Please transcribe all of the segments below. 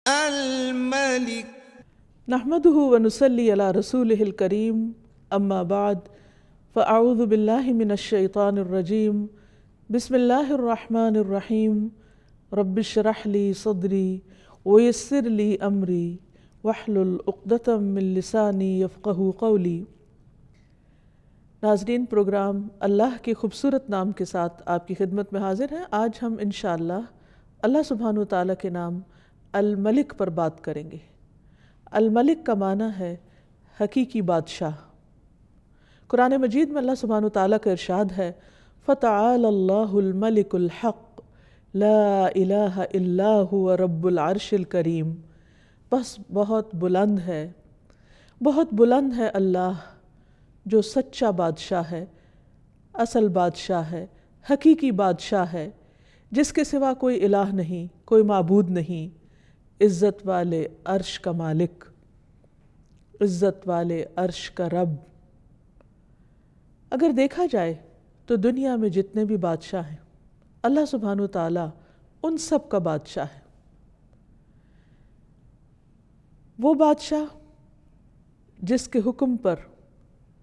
الملك نحمده ونصلي على رسوله الكريم اما بعد فاعوذ بالله من الشيطان الرجيم بسم الله الرحمن الرحيم رب اشرح لي صدري ويسر لي امري واحلل عقدة من لساني يفقهوا قولي۔ ناظرین، پروگرام اللہ کے خوبصورت نام کے ساتھ آپ کی خدمت میں حاضر ہیں۔ آج ہم انشاءاللہ اللہ سبحانہ وتعالیٰ کے نام الملک پر بات کریں گے۔ الملک کا معنی ہے حقیقی بادشاہ۔ قرآن مجید میں اللہ سبحانہ وتعالیٰ کا ارشاد ہے فَتَعَالَى اللَّهُ الْمَلِكُ الْحَقُّ لَا إِلَٰهَ إِلَّا هُوَ رَبُّ الْعَرْشِ الْكَرِيمِ۔ بس بہت بلند ہے اللہ جو سچا بادشاہ ہے، اصل بادشاہ ہے، حقیقی بادشاہ ہے، جس کے سوا کوئی الہ نہیں، کوئی معبود نہیں، عزت والے عرش کا مالک، عزت والے عرش کا رب۔ اگر دیکھا جائے تو دنیا میں جتنے بھی بادشاہ ہیں اللہ سبحانہ وتعالیٰ ان سب کا بادشاہ ہے۔ وہ بادشاہ جس کے حکم پر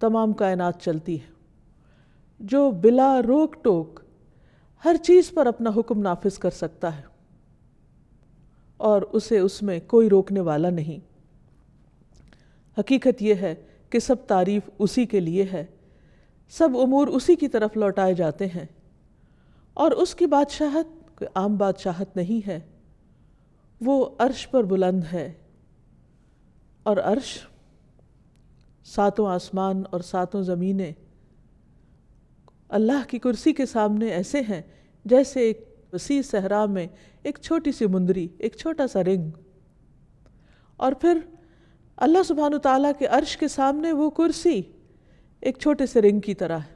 تمام کائنات چلتی ہے، جو بلا روک ٹوک ہر چیز پر اپنا حکم نافذ کر سکتا ہے اور اسے اس میں کوئی روکنے والا نہیں۔ حقیقت یہ ہے کہ سب تعریف اسی کے لیے ہے، سب امور اسی کی طرف لوٹائے جاتے ہیں، اور اس کی بادشاہت کوئی عام بادشاہت نہیں ہے۔ وہ عرش پر بلند ہے، اور عرش ساتوں آسمان اور ساتوں زمینیں اللہ کی کرسی کے سامنے ایسے ہیں جیسے ایک وسیع صحرا میں ایک چھوٹی سی مندری، ایک چھوٹا سا رنگ، اور پھر اللہ سبحانہ وتعالیٰ کے عرش کے سامنے وہ کرسی ایک چھوٹے سے رنگ کی طرح ہے۔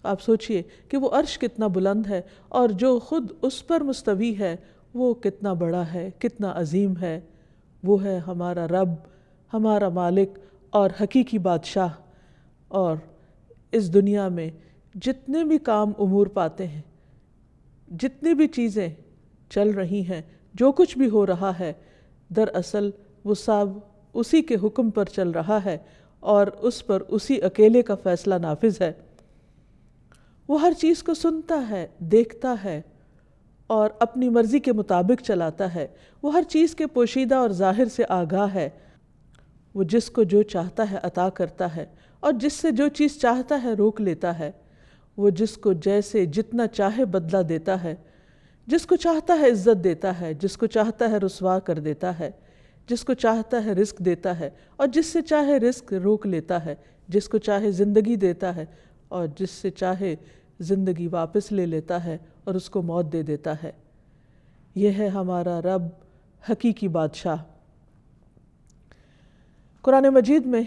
آپ سوچئے کہ وہ عرش کتنا بلند ہے، اور جو خود اس پر مستوی ہے وہ کتنا بڑا ہے، کتنا عظیم ہے۔ وہ ہے ہمارا رب، ہمارا مالک اور حقیقی بادشاہ۔ اور اس دنیا میں جتنے بھی کام امور پاتے ہیں، جتنی بھی چیزیں چل رہی ہیں، جو کچھ بھی ہو رہا ہے، دراصل وہ سب اسی کے حکم پر چل رہا ہے اور اس پر اسی اکیلے کا فیصلہ نافذ ہے۔ وہ ہر چیز کو سنتا ہے، دیکھتا ہے اور اپنی مرضی کے مطابق چلاتا ہے۔ وہ ہر چیز کے پوشیدہ اور ظاہر سے آگاہ ہے۔ وہ جس کو جو چاہتا ہے عطا کرتا ہے، اور جس سے جو چیز چاہتا ہے روک لیتا ہے۔ وہ جس کو جیسے جتنا چاہے بدلہ دیتا ہے، جس کو چاہتا ہے عزت دیتا ہے، جس کو چاہتا ہے رسوا کر دیتا ہے، جس کو چاہتا ہے رزق دیتا ہے اور جس سے چاہے رزق روک لیتا ہے، جس کو چاہے زندگی دیتا ہے اور جس سے چاہے زندگی واپس لے لیتا ہے اور اس کو موت دے دیتا ہے۔ یہ ہے ہمارا رب، حقیقی بادشاہ۔ قرآن مجید میں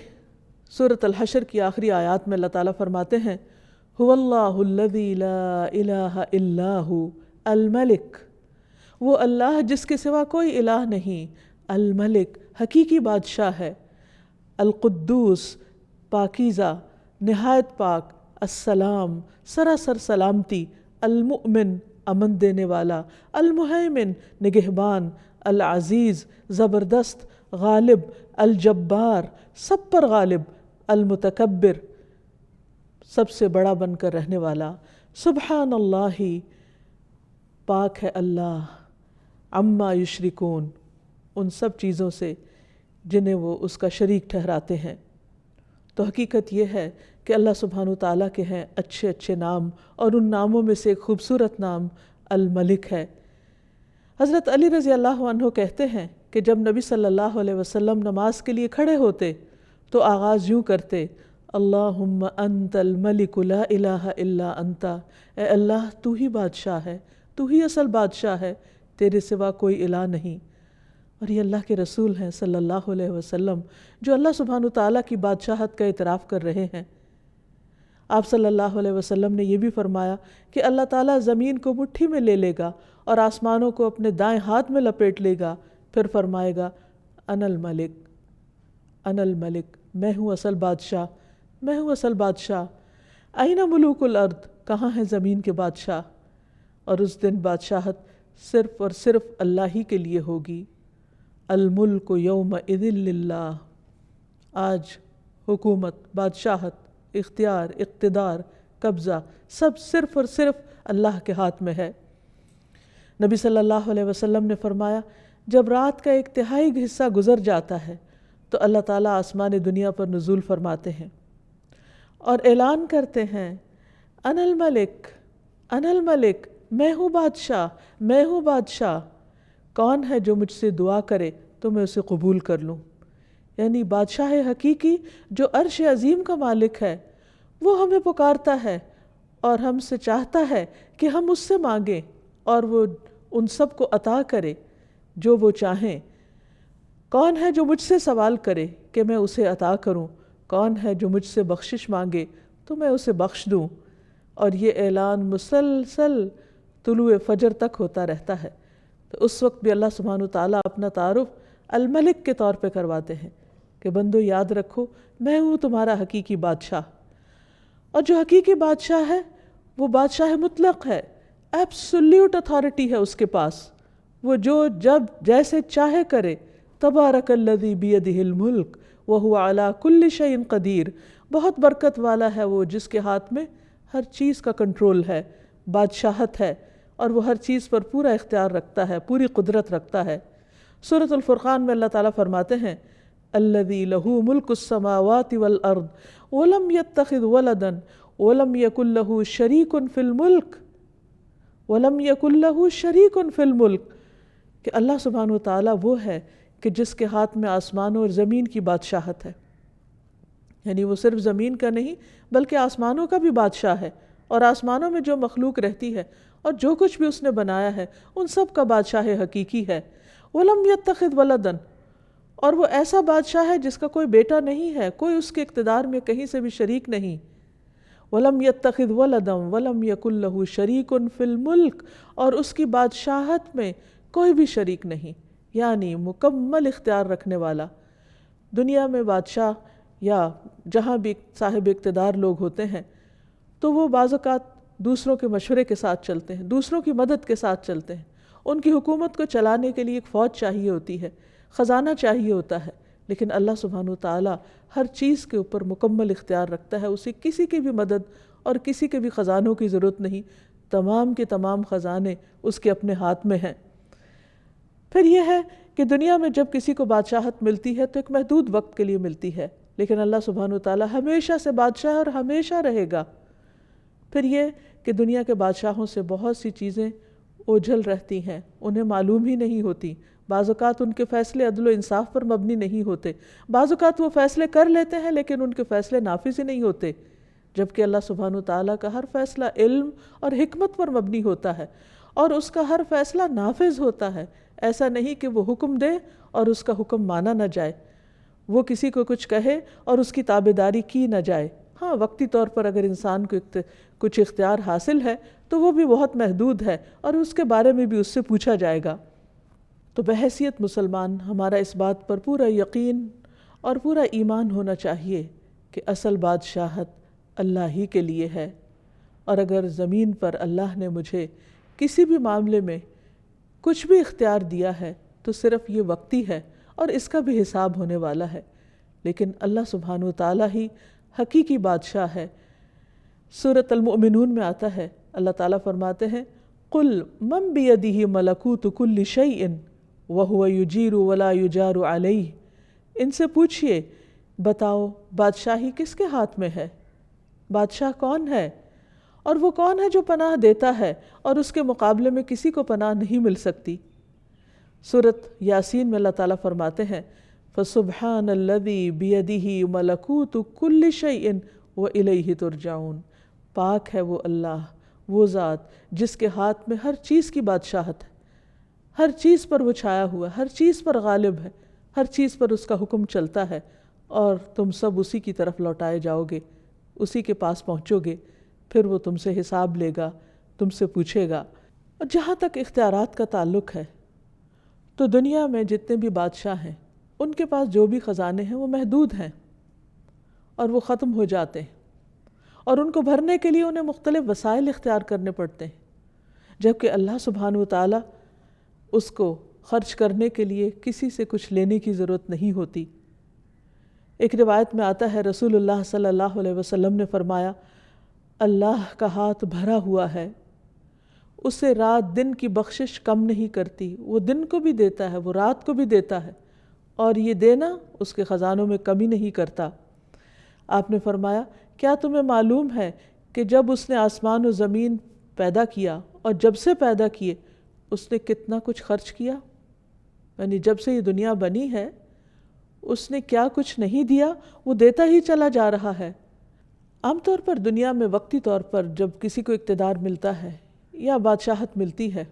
سورۃ الحشر کی آخری آیات میں اللہ تعالیٰ فرماتے ہیں هو اللہ الذی لا الہ الا ہو الملک۔ وہ اللہ جس کے سوا کوئی الہ نہیں، الملک حقیقی بادشاہ ہے، القدوس پاکیزہ، نہایت پاک، السلام سراسر سلامتی، المؤمن امن دینے والا، المہیمن نگہبان، العزیز زبردست، غالب، الجبار سب پر غالب، المتکبر سب سے بڑا بن کر رہنے والا۔ سبحان اللہ، پاک ہے اللہ، عما یشرکون، ان سب چیزوں سے جنہیں وہ اس کا شریک ٹھہراتے ہیں۔ تو حقیقت یہ ہے کہ اللہ سبحانہ وتعالیٰ کے ہیں اچھے اچھے نام، اور ان ناموں میں سے ایک خوبصورت نام الملک ہے۔ حضرت علی رضی اللہ عنہ کہتے ہیں کہ جب نبی صلی اللہ علیہ وسلم نماز کے لیے کھڑے ہوتے تو آغاز یوں کرتے اللہم انت الملک لا الہ الا انت۔ اے اللہ تو ہی بادشاہ ہے، تو ہی اصل بادشاہ ہے، تیرے سوا کوئی الہ نہیں۔ اور یہ اللہ کے رسول ہیں صلی اللہ علیہ وسلم جو اللہ سبحانہ وتعالیٰ کی بادشاہت کا اعتراف کر رہے ہیں۔ آپ صلی اللہ علیہ وسلم نے یہ بھی فرمایا کہ اللہ تعالیٰ زمین کو مٹھی میں لے لے گا اور آسمانوں کو اپنے دائیں ہاتھ میں لپیٹ لے گا، پھر فرمائے گا انا الملک، انا الملک، میں ہوں اصل بادشاہ، میں ہوں اصل بادشاہ۔ این ملوک الارض، کہاں ہے زمین کے بادشاہ؟ اور اس دن بادشاہت صرف اور صرف اللہ ہی کے لیے ہوگی۔ الملک یومئذ للہ، آج حکومت، بادشاہت، اختیار، اقتدار، قبضہ سب صرف اور صرف اللہ کے ہاتھ میں ہے۔ نبی صلی اللہ علیہ وسلم نے فرمایا جب رات کا 1/3 حصہ گزر جاتا ہے تو اللہ تعالیٰ آسمان دنیا پر نزول فرماتے ہیں اور اعلان کرتے ہیں انا الملک، انا الملک، میں ہوں بادشاہ، میں ہوں بادشاہ، کون ہے جو مجھ سے دعا کرے تو میں اسے قبول کر لوں۔ یعنی بادشاہ حقیقی جو عرش عظیم کا مالک ہے وہ ہمیں پکارتا ہے اور ہم سے چاہتا ہے کہ ہم اس سے مانگیں اور وہ ان سب کو عطا کرے جو وہ چاہیں۔ کون ہے جو مجھ سے سوال کرے کہ میں اسے عطا کروں، کون ہے جو مجھ سے بخشش مانگے تو میں اسے بخش دوں۔ اور یہ اعلان مسلسل طلوع فجر تک ہوتا رہتا ہے۔ تو اس وقت بھی اللہ سبحانہ وتعالیٰ اپنا تعارف الملک کے طور پہ کرواتے ہیں کہ بندو یاد رکھو میں ہوں تمہارا حقیقی بادشاہ۔ اور جو حقیقی بادشاہ ہے وہ بادشاہ مطلق ہے، ایبسولیوٹ اتھارٹی ہے اس کے پاس، وہ جو جب جیسے چاہے کرے۔ تبارک الذی بیدہ الملک وہو علی کل شیء قدیر، بہت برکت والا ہے وہ جس کے ہاتھ میں ہر چیز کا کنٹرول ہے، بادشاہت ہے، اور وہ ہر چیز پر پورا اختیار رکھتا ہے، پوری قدرت رکھتا ہے۔ سورۃ الفرقان میں اللہ تعالیٰ فرماتے ہیں الذی لہ ملک السماوات والارض ولم یتخذ ولدا ولم یکن لہ شریک فی الملک، ولم یکن لہ شریک فی الملک، کہ اللہ سبحانہ وتعالیٰ وہ ہے کہ جس کے ہاتھ میں آسمانوں اور زمین کی بادشاہت ہے۔ یعنی وہ صرف زمین کا نہیں بلکہ آسمانوں کا بھی بادشاہ ہے، اور آسمانوں میں جو مخلوق رہتی ہے اور جو کچھ بھی اس نے بنایا ہے ان سب کا بادشاہ حقیقی ہے۔ وَلَمْ يَتَّخِذْ وَلَدًا، اور وہ ایسا بادشاہ ہے جس کا کوئی بیٹا نہیں ہے، کوئی اس کے اقتدار میں کہیں سے بھی شریک نہیں۔ وَلَمْ يَتَّخِذْ وَلَدًا وَلَمْ يَكُنْ لَهُ شَرِيكٌ فِي الْمُلْكِ، اور اس کی بادشاہت میں کوئی بھی شریک نہیں، یعنی مکمل اختیار رکھنے والا۔ دنیا میں بادشاہ یا جہاں بھی صاحب اقتدار لوگ ہوتے ہیں تو وہ بعض اوقات دوسروں کے مشورے کے ساتھ چلتے ہیں، دوسروں کی مدد کے ساتھ چلتے ہیں۔ ان کی حکومت کو چلانے کے لیے ایک فوج چاہیے ہوتی ہے، خزانہ چاہیے ہوتا ہے، لیکن اللہ سبحانہ وتعالیٰ ہر چیز کے اوپر مکمل اختیار رکھتا ہے، اسے کسی کی بھی مدد اور کسی کے بھی خزانوں کی ضرورت نہیں، تمام کے تمام خزانے اس کے اپنے ہاتھ میں ہیں۔ پھر یہ ہے کہ دنیا میں جب کسی کو بادشاہت ملتی ہے تو ایک محدود وقت کے لیے ملتی ہے، لیکن اللہ سبحانہ وتعالیٰ ہمیشہ سے بادشاہ ہے اور ہمیشہ رہے گا۔ پھر یہ کہ دنیا کے بادشاہوں سے بہت سی چیزیں اوجھل رہتی ہیں، انہیں معلوم ہی نہیں ہوتی، بعض اوقات ان کے فیصلے عدل و انصاف پر مبنی نہیں ہوتے، بعض اوقات وہ فیصلے کر لیتے ہیں لیکن ان کے فیصلے نافذ ہی نہیں ہوتے، جبکہ اللہ سبحانہ وتعالیٰ کا ہر فیصلہ علم اور حکمت پر مبنی ہوتا ہے اور اس کا ہر فیصلہ نافذ ہوتا ہے۔ ایسا نہیں کہ وہ حکم دے اور اس کا حکم مانا نہ جائے، وہ کسی کو کچھ کہے اور اس کی تابعداری کی نہ جائے۔ ہاں، وقتی طور پر اگر انسان کو کچھ اختیار حاصل ہے تو وہ بھی بہت محدود ہے اور اس کے بارے میں بھی اس سے پوچھا جائے گا۔ تو بحیثیت مسلمان ہمارا اس بات پر پورا یقین اور پورا ایمان ہونا چاہیے کہ اصل بادشاہت اللہ ہی کے لیے ہے، اور اگر زمین پر اللہ نے مجھے کسی بھی معاملے میں کچھ بھی اختیار دیا ہے تو صرف یہ وقتی ہے اور اس کا بھی حساب ہونے والا ہے، لیکن اللہ سبحانہ وتعالیٰ ہی حقیقی بادشاہ ہے۔ سورۃ المؤمنون میں آتا ہے، اللہ تعالیٰ فرماتے ہیں قُلْ مَنْ بِيَدِهِ مَلَكُوتُ كُلِّ شَيْءٍ وَهُوَ يُجِيرُ وَلَا يُجَارُ عَلَيْهِ، ان سے پوچھئے بتاؤ بادشاہی کس کے ہاتھ میں ہے، بادشاہ کون ہے، اور وہ کون ہے جو پناہ دیتا ہے اور اس کے مقابلے میں کسی کو پناہ نہیں مل سکتی۔ سورۃ یاسین میں اللہ تعالیٰ فرماتے ہیں فَسُبْحَانَ الَّذِي بِيَدِهِ مَلَكُوتُ كُلِّ شَيْءٍ وَإِلَيْهِ تُرْجَعُونَ، پاک ہے وہ اللہ، وہ ذات جس کے ہاتھ میں ہر چیز کی بادشاہت ہے، ہر چیز پر وہ چھایا ہوا ہے، ہر چیز پر غالب ہے، ہر چیز پر اس کا حکم چلتا ہے، اور تم سب اسی کی طرف لوٹائے جاؤ گے، اسی کے پاس پہنچو گے، پھر وہ تم سے حساب لے گا، تم سے پوچھے گا۔ اور جہاں تک اختیارات کا تعلق ہے تو دنیا میں جتنے بھی بادشاہ ہیں ان کے پاس جو بھی خزانے ہیں وہ محدود ہیں اور وہ ختم ہو جاتے ہیں، اور ان کو بھرنے کے لیے انہیں مختلف وسائل اختیار کرنے پڑتے ہیں، جبکہ اللہ سبحانہ وتعالیٰ اس کو خرچ کرنے کے لیے کسی سے کچھ لینے کی ضرورت نہیں ہوتی۔ ایک روایت میں آتا ہے رسول اللہ صلی اللہ علیہ وسلم نے فرمایا، اللہ کا ہاتھ بھرا ہوا ہے، اسے رات دن کی بخشش کم نہیں کرتی، وہ دن کو بھی دیتا ہے، وہ رات کو بھی دیتا ہے، اور یہ دینا اس کے خزانوں میں کمی نہیں کرتا۔ آپ نے فرمایا، کیا تمہیں معلوم ہے کہ جب اس نے آسمان و زمین پیدا کیا اور جب سے پیدا کیے اس نے کتنا کچھ خرچ کیا؟ یعنی جب سے یہ دنیا بنی ہے اس نے کیا کچھ نہیں دیا، وہ دیتا ہی چلا جا رہا ہے۔ عام طور پر دنیا میں وقتی طور پر جب کسی کو اقتدار ملتا ہے یا بادشاہت ملتی ہے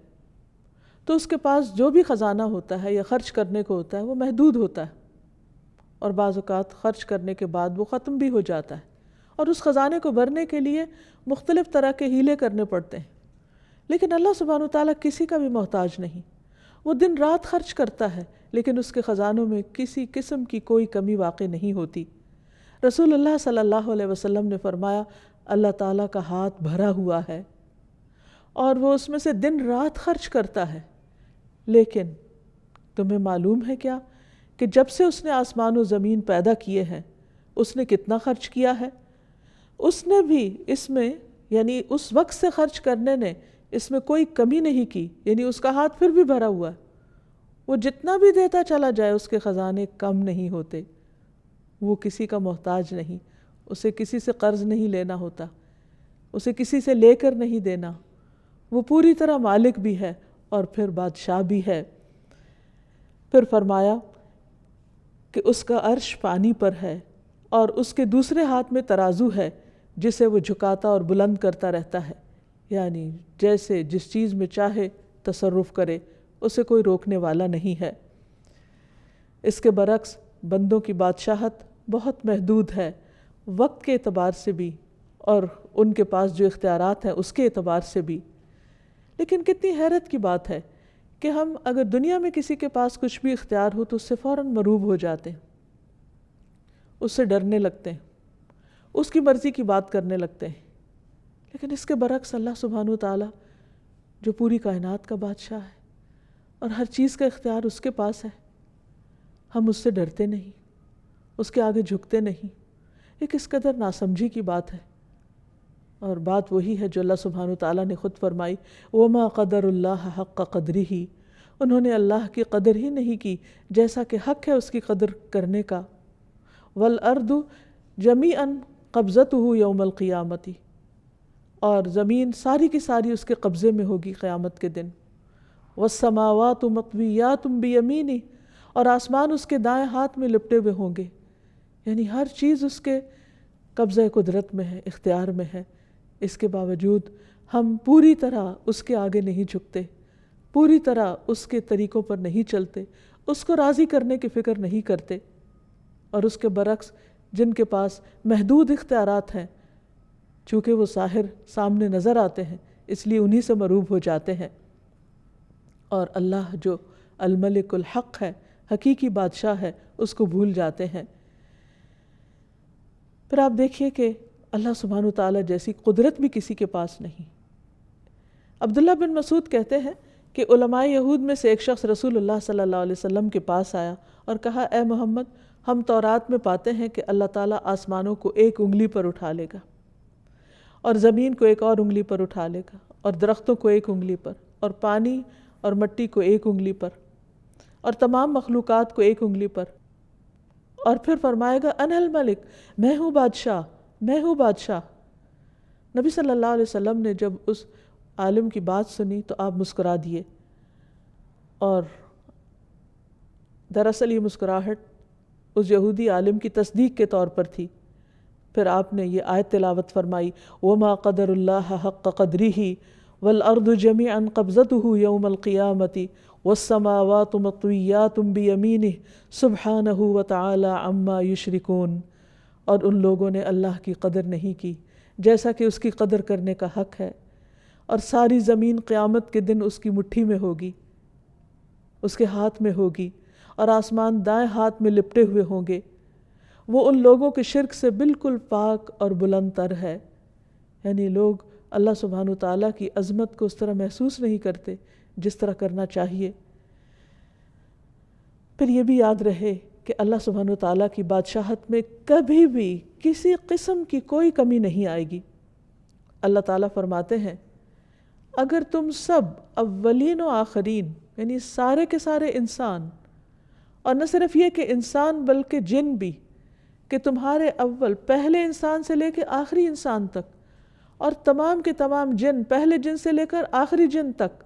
تو اس کے پاس جو بھی خزانہ ہوتا ہے یا خرچ کرنے کو ہوتا ہے وہ محدود ہوتا ہے، اور بعض اوقات خرچ کرنے کے بعد وہ ختم بھی ہو جاتا ہے، اور اس خزانے کو بھرنے کے لیے مختلف طرح کے ہیلے کرنے پڑتے ہیں۔ لیکن اللہ سبحانہ وتعالیٰ کسی کا بھی محتاج نہیں، وہ دن رات خرچ کرتا ہے لیکن اس کے خزانوں میں کسی قسم کی کوئی کمی واقع نہیں ہوتی۔ رسول اللہ صلی اللہ علیہ وسلم نے فرمایا، اللہ تعالیٰ کا ہاتھ بھرا ہوا ہے اور وہ اس میں سے دن رات خرچ کرتا ہے، لیکن تمہیں معلوم ہے کیا کہ جب سے اس نے آسمان و زمین پیدا کیے ہیں اس نے کتنا خرچ کیا ہے؟ اس نے بھی اس میں یعنی اس وقت سے خرچ کرنے نے اس میں کوئی کمی نہیں کی، یعنی اس کا ہاتھ پھر بھی بھرا ہوا ہے، وہ جتنا بھی دیتا چلا جائے اس کے خزانے کم نہیں ہوتے، وہ کسی کا محتاج نہیں، اسے کسی سے قرض نہیں لینا ہوتا، اسے کسی سے لے کر نہیں دینا، وہ پوری طرح مالک بھی ہے اور پھر بادشاہ بھی ہے۔ پھر فرمایا کہ اس کا عرش پانی پر ہے اور اس کے دوسرے ہاتھ میں ترازو ہے جسے وہ جھکاتا اور بلند کرتا رہتا ہے، یعنی جیسے جس چیز میں چاہے تصرف کرے، اسے کوئی روکنے والا نہیں ہے۔ اس کے برعکس بندوں کی بادشاہت بہت محدود ہے، وقت کے اعتبار سے بھی اور ان کے پاس جو اختیارات ہیں اس کے اعتبار سے بھی۔ لیکن کتنی حیرت کی بات ہے کہ ہم اگر دنیا میں کسی کے پاس کچھ بھی اختیار ہو تو اس سے فوراً مروب ہو جاتے ہیں، اس سے ڈرنے لگتے ہیں، اس کی مرضی کی بات کرنے لگتے ہیں۔ لیکن اس کے برعکس اللہ سبحانہ وتعالیٰ جو پوری کائنات کا بادشاہ ہے اور ہر چیز کا اختیار اس کے پاس ہے، ہم اس سے ڈرتے نہیں، اس کے آگے جھکتے نہیں۔ یہ کس قدر ناسمجھی کی بات ہے، اور بات وہی ہے جو اللہ سبحانہ وتعالیٰ نے خود فرمائی، وَمَا قَدَرُ اللَّهَ حَقَّ قَدْرِهِ، انہوں نے اللہ کی قدر ہی نہیں کی جیسا کہ حق ہے اس کی قدر کرنے کا۔ وَالْأَرْضُ جَمِيعًا قَبْضَتُهُ يَوْمَ الْقِيَامَةِ، اور زمین ساری کی ساری اس کے قبضے میں ہوگی قیامت کے دن۔ وَالسَّمَاوَاتُ مَطْوِيَّاتٌ بِيَمِينِهِ، اور آسمان اس کے دائیں ہاتھ میں لپٹے ہوئے ہوں گے، یعنی ہر چیز اس کے قبضہ قدرت میں ہے، اختیار میں ہے۔ اس کے باوجود ہم پوری طرح اس کے آگے نہیں جھکتے، پوری طرح اس کے طریقوں پر نہیں چلتے، اس کو راضی کرنے کی فکر نہیں کرتے، اور اس کے برعکس جن کے پاس محدود اختیارات ہیں، چونکہ وہ ظاہر سامنے نظر آتے ہیں اس لیے انہی سے مروب ہو جاتے ہیں، اور اللہ جو الملک الحق ہے، حقیقی بادشاہ ہے، اس کو بھول جاتے ہیں۔ پھر آپ دیکھیے کہ اللہ سبحانہ وتعالیٰ جیسی قدرت بھی کسی کے پاس نہیں۔ عبداللہ بن مسعود کہتے ہیں کہ علماء یہود میں سے ایک شخص رسول اللہ صلی اللہ علیہ وسلم کے پاس آیا اور کہا، اے محمد، ہم تورات میں پاتے ہیں کہ اللہ تعالیٰ آسمانوں کو ایک انگلی پر اٹھا لے گا، اور زمین کو ایک اور انگلی پر اٹھا لے گا، اور درختوں کو ایک انگلی پر، اور پانی اور مٹی کو ایک انگلی پر، اور تمام مخلوقات کو ایک انگلی پر، اور پھر فرمائے گا، انا الملک، میں ہوں بادشاہ، میں ہوں بادشاہ۔ نبی صلی اللہ علیہ وسلم نے جب اس عالم کی بات سنی تو آپ مسکرا دیے، اور دراصل یہ مسکراہٹ اس یہودی عالم کی تصدیق کے طور پر تھی۔ پھر آپ نے یہ آیت تلاوت فرمائی، وَمَا قَدَرُ اللَّهَ حَقَّ قَدْرِهِ وَالْأَرْضُ جَمِيعًا قَبْضَتُهُ يَوْمَ الْقِيَامَةِ وَالسَّمَاوَاتُ مَطْوِيَّاتٌ بِيَمِينِهِ سُبْحَانَهُ وَتَعَالَى عَمَّا يُشْرِكُونَ، اور ان لوگوں نے اللہ کی قدر نہیں کی جیسا کہ اس کی قدر کرنے کا حق ہے، اور ساری زمین قیامت کے دن اس کی مٹھی میں ہوگی، اس کے ہاتھ میں ہوگی، اور آسمان دائیں ہاتھ میں لپٹے ہوئے ہوں گے۔ وہ ان لوگوں کے شرک سے بالکل پاک اور بلند تر ہے، یعنی لوگ اللہ سبحانہ وتعالیٰ کی عظمت کو اس طرح محسوس نہیں کرتے جس طرح کرنا چاہیے۔ پھر یہ بھی یاد رہے کہ اللہ سبحانہ و تعالیٰ کی بادشاہت میں کبھی بھی کسی قسم کی کوئی کمی نہیں آئے گی۔ اللہ تعالیٰ فرماتے ہیں اگر تم سب اولین و آخرین یعنی سارے کے سارے انسان، اور نہ صرف یہ کہ انسان بلکہ جن بھی، کہ تمہارے اول پہلے انسان سے لے کے آخری انسان تک، اور تمام کے تمام جن پہلے جن سے لے کر آخری جن تک،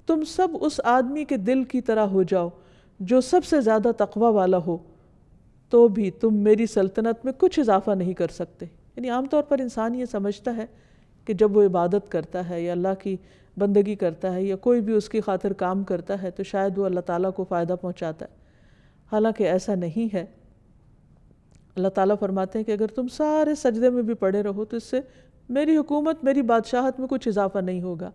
تم سب اس آدمی کے دل کی طرح ہو جاؤ جو سب سے زیادہ تقوی والا ہو، تو بھی تم میری سلطنت میں کچھ اضافہ نہیں کر سکتے۔ یعنی عام طور پر انسان یہ سمجھتا ہے کہ جب وہ عبادت کرتا ہے یا اللہ کی بندگی کرتا ہے یا کوئی بھی اس کی خاطر کام کرتا ہے تو شاید وہ اللہ تعالیٰ کو فائدہ پہنچاتا ہے، حالانکہ ایسا نہیں ہے۔ اللہ تعالیٰ فرماتے ہیں کہ اگر تم سارے سجدے میں بھی پڑے رہو تو اس سے میری حکومت، میری بادشاہت میں کچھ اضافہ نہیں ہوگا۔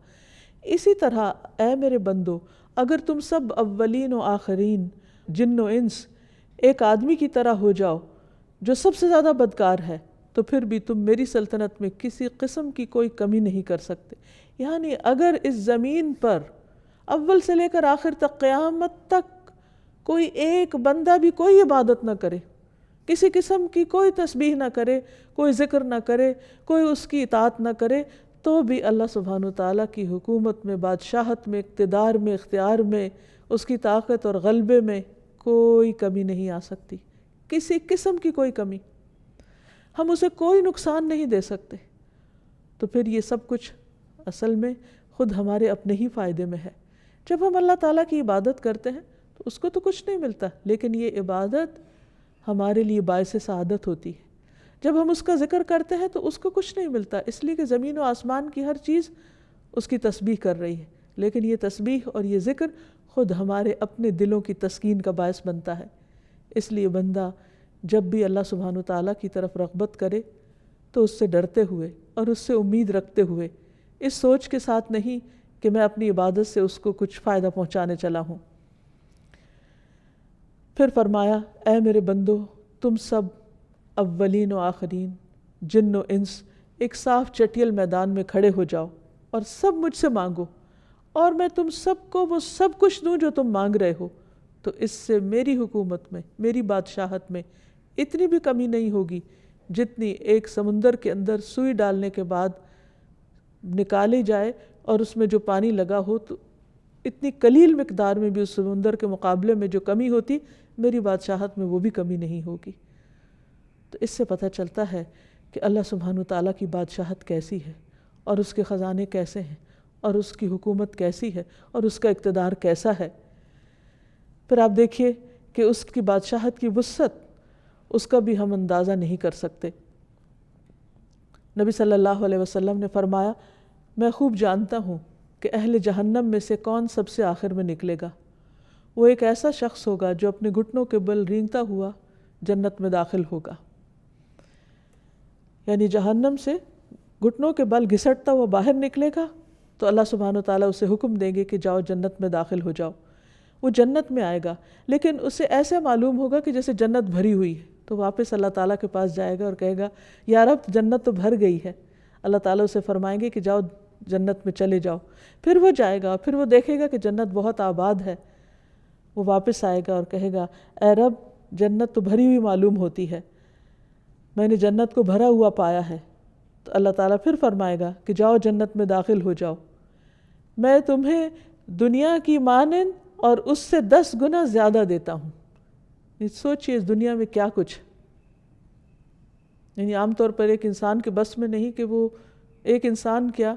اسی طرح اے میرے بندو، اگر تم سب اولین و آخرین جن و انس ایک آدمی کی طرح ہو جاؤ جو سب سے زیادہ بدکار ہے، تو پھر بھی تم میری سلطنت میں کسی قسم کی کوئی کمی نہیں کر سکتے۔ یعنی اگر اس زمین پر اول سے لے کر آخر تک قیامت تک کوئی ایک بندہ بھی کوئی عبادت نہ کرے، کسی قسم کی کوئی تسبیح نہ کرے، کوئی ذکر نہ کرے، کوئی اس کی اطاعت نہ کرے، تو بھی اللہ سبحانہ وتعالیٰ کی حکومت میں، بادشاہت میں، اقتدار میں، اختیار میں، اس کی طاقت اور غلبے میں کوئی کمی نہیں آ سکتی، کسی قسم کی کوئی کمی۔ ہم اسے کوئی نقصان نہیں دے سکتے۔ تو پھر یہ سب کچھ اصل میں خود ہمارے اپنے ہی فائدے میں ہے۔ جب ہم اللہ تعالیٰ کی عبادت کرتے ہیں تو اس کو تو کچھ نہیں ملتا، لیکن یہ عبادت ہمارے لیے باعث سعادت ہوتی ہے۔ جب ہم اس کا ذکر کرتے ہیں تو اس کو کچھ نہیں ملتا، اس لیے کہ زمین و آسمان کی ہر چیز اس کی تسبیح کر رہی ہے، لیکن یہ تسبیح اور یہ ذکر خود ہمارے اپنے دلوں کی تسکین کا باعث بنتا ہے۔ اس لیے بندہ جب بھی اللہ سبحانہ وتعالیٰ کی طرف رغبت کرے تو اس سے ڈرتے ہوئے اور اس سے امید رکھتے ہوئے، اس سوچ کے ساتھ نہیں کہ میں اپنی عبادت سے اس کو کچھ فائدہ پہنچانے چلا ہوں۔ پھر فرمایا اے میرے بندو، تم سب اولین و آخرین جن و انس ایک صاف چٹیل میدان میں کھڑے ہو جاؤ اور سب مجھ سے مانگو، اور میں تم سب کو وہ سب کچھ دوں جو تم مانگ رہے ہو، تو اس سے میری حکومت میں، میری بادشاہت میں اتنی بھی کمی نہیں ہوگی جتنی ایک سمندر کے اندر سوئی ڈالنے کے بعد نکالی جائے اور اس میں جو پانی لگا ہو، تو اتنی قلیل مقدار میں بھی اس سمندر کے مقابلے میں جو کمی ہوتی، میری بادشاہت میں وہ بھی کمی نہیں ہوگی۔ تو اس سے پتہ چلتا ہے کہ اللہ سبحانہ وتعالیٰ کی بادشاہت کیسی ہے، اور اس کے خزانے کیسے ہیں، اور اس کی حکومت کیسی ہے، اور اس کا اقتدار کیسا ہے۔ پھر آپ دیکھیے کہ اس کی بادشاہت کی وسعت، اس کا بھی ہم اندازہ نہیں کر سکتے۔ نبی صلی اللہ علیہ وسلم نے فرمایا میں خوب جانتا ہوں کہ اہل جہنم میں سے کون سب سے آخر میں نکلے گا۔ وہ ایک ایسا شخص ہوگا جو اپنے گھٹنوں کے بل رینگتا ہوا جنت میں داخل ہوگا، یعنی جہنم سے گھٹنوں کے بل گھسٹتا ہوا باہر نکلے گا تو اللہ سبحانہ وتعالیٰ اسے حکم دیں گے کہ جاؤ جنت میں داخل ہو جاؤ۔ وہ جنت میں آئے گا، لیکن اسے ایسے معلوم ہوگا کہ جیسے جنت بھری ہوئی ہے، تو واپس اللہ تعالیٰ کے پاس جائے گا اور کہے گا یا رب جنت تو بھر گئی ہے۔ اللہ تعالیٰ اسے فرمائیں گے کہ جاؤ جنت میں چلے جاؤ۔ پھر وہ جائے گا، پھر وہ دیکھے گا کہ جنت بہت آباد ہے، وہ واپس آئے گا اور کہے گا اے رب جنت تو بھری ہوئی معلوم ہوتی ہے، میں نے جنت کو بھرا ہوا پایا ہے۔ تو اللہ تعالیٰ پھر فرمائے گا کہ جاؤ جنت میں داخل ہو جاؤ، میں تمہیں دنیا کی مانند اور اس سے 10 گنا زیادہ دیتا ہوں۔ سوچئے اس دنیا میں کیا کچھ، یعنی عام طور پر ایک انسان کے بس میں نہیں کہ وہ ایک انسان کیا،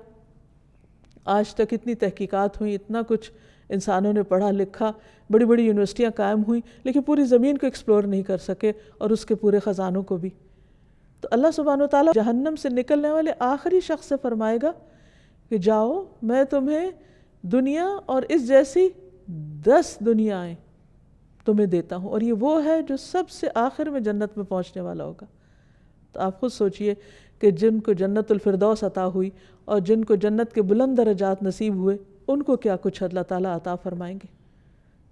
آج تک اتنی تحقیقات ہوئیں، اتنا کچھ انسانوں نے پڑھا لکھا، بڑی بڑی یونیورسٹیاں قائم ہوئیں، لیکن پوری زمین کو ایکسپلور نہیں کر سکے اور اس کے پورے خزانوں کو بھی۔ تو اللہ سبحانہ وتعالیٰ جہنم سے نکلنے والے آخری شخص سے فرمائے گا کہ جاؤ میں تمہیں دنیا اور اس جیسی 10 دنیایں تمہیں دیتا ہوں، اور یہ وہ ہے جو سب سے آخر میں جنت میں پہنچنے والا ہوگا۔ تو آپ خود سوچئے کہ جن کو جنت الفردوس عطا ہوئی اور جن کو جنت کے بلند درجات نصیب ہوئے، ان کو کیا کچھ اللہ تعالیٰ عطا فرمائیں گے۔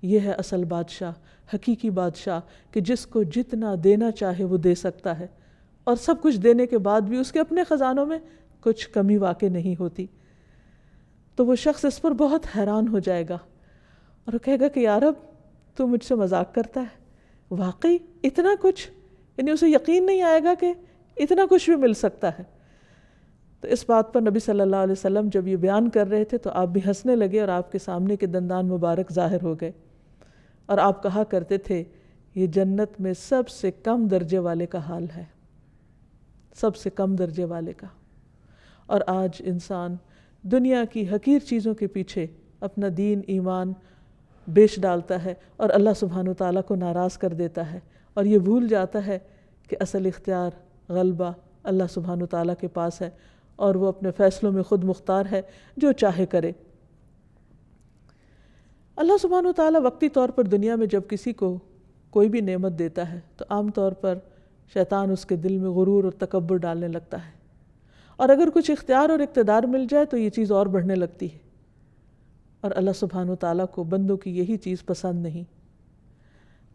یہ ہے اصل بادشاہ، حقیقی بادشاہ، کہ جس کو جتنا دینا چاہے وہ دے سکتا ہے، اور سب کچھ دینے کے بعد بھی اس کے اپنے خزانوں میں کچھ کمی واقع نہیں ہوتی۔ تو وہ شخص اس پر بہت حیران ہو جائے گا اور کہے گا کہ یا رب تو مجھ سے مذاق کرتا ہے؟ واقعی اتنا کچھ، یعنی اسے یقین نہیں آئے گا کہ اتنا کچھ بھی مل سکتا ہے۔ تو اس بات پر نبی صلی اللہ علیہ وسلم جب یہ بیان کر رہے تھے تو آپ بھی ہنسنے لگے اور آپ کے سامنے کے دندان مبارک ظاہر ہو گئے، اور آپ کہا کرتے تھے یہ جنت میں سب سے کم درجے والے کا حال ہے، سب سے کم درجے والے کا۔ اور آج انسان دنیا کی حقیر چیزوں کے پیچھے اپنا دین ایمان بیچ ڈالتا ہے اور اللہ سبحانہ وتعالیٰ کو ناراض کر دیتا ہے، اور یہ بھول جاتا ہے کہ اصل اختیار غلبہ اللہ سبحانہ وتعالیٰ کے پاس ہے، اور وہ اپنے فیصلوں میں خود مختار ہے، جو چاہے کرے۔ اللہ سبحانہ وتعالیٰ وقتی طور پر دنیا میں جب کسی کو کوئی بھی نعمت دیتا ہے تو عام طور پر شیطان اس کے دل میں غرور اور تکبر ڈالنے لگتا ہے، اور اگر کچھ اختیار اور اقتدار مل جائے تو یہ چیز اور بڑھنے لگتی ہے، اور اللہ سبحانہ وتعالیٰ کو بندوں کی یہی چیز پسند نہیں۔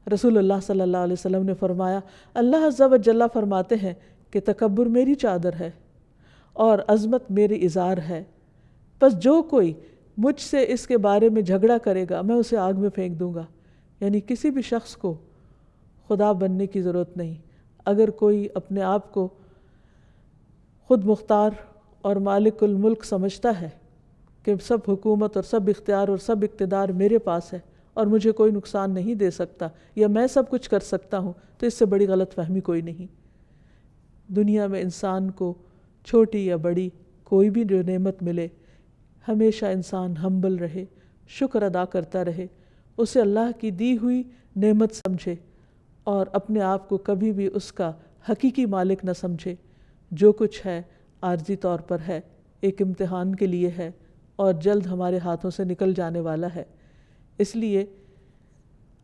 رسول اللہ صلی اللہ علیہ وسلم نے فرمایا، اللہ عز و جل فرماتے ہیں کہ تکبر میری چادر ہے اور عظمت میری ازار ہے، پس جو کوئی مجھ سے اس کے بارے میں جھگڑا کرے گا میں اسے آگ میں پھینک دوں گا۔ یعنی کسی بھی شخص کو خدا بننے کی ضرورت نہیں۔ اگر کوئی اپنے آپ کو خود مختار اور مالک الملک سمجھتا ہے کہ سب حکومت اور سب اختیار اور سب اقتدار میرے پاس ہے اور مجھے کوئی نقصان نہیں دے سکتا، یا میں سب کچھ کر سکتا ہوں، تو اس سے بڑی غلط فہمی کوئی نہیں۔ دنیا میں انسان کو چھوٹی یا بڑی کوئی بھی جو نعمت ملے، ہمیشہ انسان ہمبل رہے، شکر ادا کرتا رہے، اسے اللہ کی دی ہوئی نعمت سمجھے، اور اپنے آپ کو کبھی بھی اس کا حقیقی مالک نہ سمجھے۔ جو کچھ ہے عارضی طور پر ہے، ایک امتحان کے لیے ہے، اور جلد ہمارے ہاتھوں سے نکل جانے والا ہے۔ اس لیے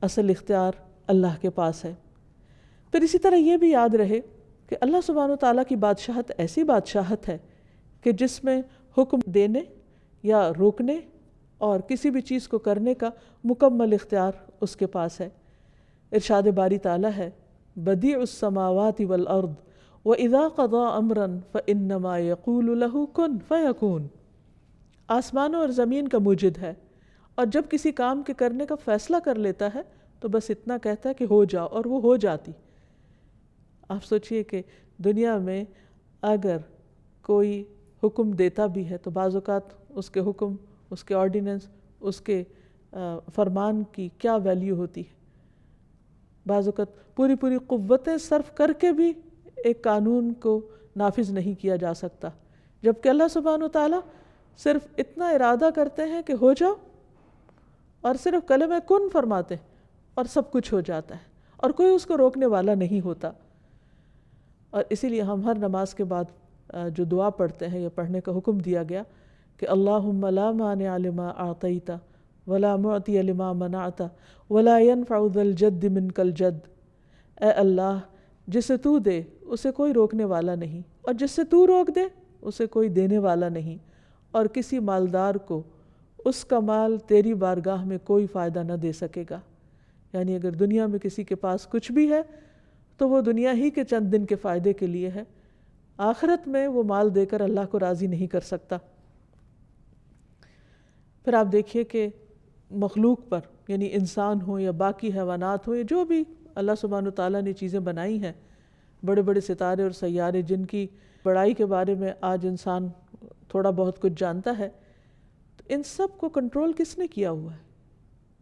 اصل اختیار اللہ کے پاس ہے۔ پھر اسی طرح یہ بھی یاد رہے کہ اللہ سبحانہ وتعالیٰ کی بادشاہت ایسی بادشاہت ہے کہ جس میں حکم دینے یا روکنے اور کسی بھی چیز کو کرنے کا مکمل اختیار اس کے پاس ہے۔ ارشاد باری تعالیٰ ہے، بدیع السماوات والارض وَإِذَا قَضَىٰ أَمْرًا فَإِنَّمَا يَقُولُ لَهُ كُن فَيَكُونُ۔ آسمانوں اور زمین کا موجد ہے، اور جب کسی کام کے کرنے کا فیصلہ کر لیتا ہے تو بس اتنا کہتا ہے کہ ہو جاؤ، اور وہ ہو جاتی۔ آپ سوچئے کہ دنیا میں اگر کوئی حکم دیتا بھی ہے تو بعض اوقات اس کے حکم، اس کے آرڈیننس، اس کے فرمان کی کیا ویلیو ہوتی ہے۔ بعض اوقات پوری قوتیں صرف کر کے بھی ایک قانون کو نافذ نہیں کیا جا سکتا، جبکہ اللہ سبحانہ وتعالیٰ صرف اتنا ارادہ کرتے ہیں کہ ہو جاؤ، اور صرف کلمہ کن فرماتے ہیں اور سب کچھ ہو جاتا ہے، اور کوئی اس کو روکنے والا نہیں ہوتا۔ اور اسی لیے ہم ہر نماز کے بعد جو دعا پڑھتے ہیں یا پڑھنے کا حکم دیا گیا کہ اللہم لا مانع لما اعطیت ولا معطی لما منعت ولا ينفع ذا الجد منک الجد۔ اے اللہ، جسے تو دے اسے کوئی روکنے والا نہیں، اور جس سے تو روک دے اسے کوئی دینے والا نہیں، اور کسی مالدار کو اس کا مال تیری بارگاہ میں کوئی فائدہ نہ دے سکے گا۔ یعنی اگر دنیا میں کسی کے پاس کچھ بھی ہے تو وہ دنیا ہی کے چند دن کے فائدے کے لیے ہے، آخرت میں وہ مال دے کر اللہ کو راضی نہیں کر سکتا۔ پھر آپ دیکھیے کہ مخلوق پر، یعنی انسان ہو یا باقی حیوانات ہو، یا جو بھی اللہ سبحانہ وتعالیٰ نے چیزیں بنائی ہیں، بڑے بڑے ستارے اور سیارے جن کی بڑائی کے بارے میں آج انسان تھوڑا بہت کچھ جانتا ہے، تو ان سب کو کنٹرول کس نے کیا ہوا ہے؟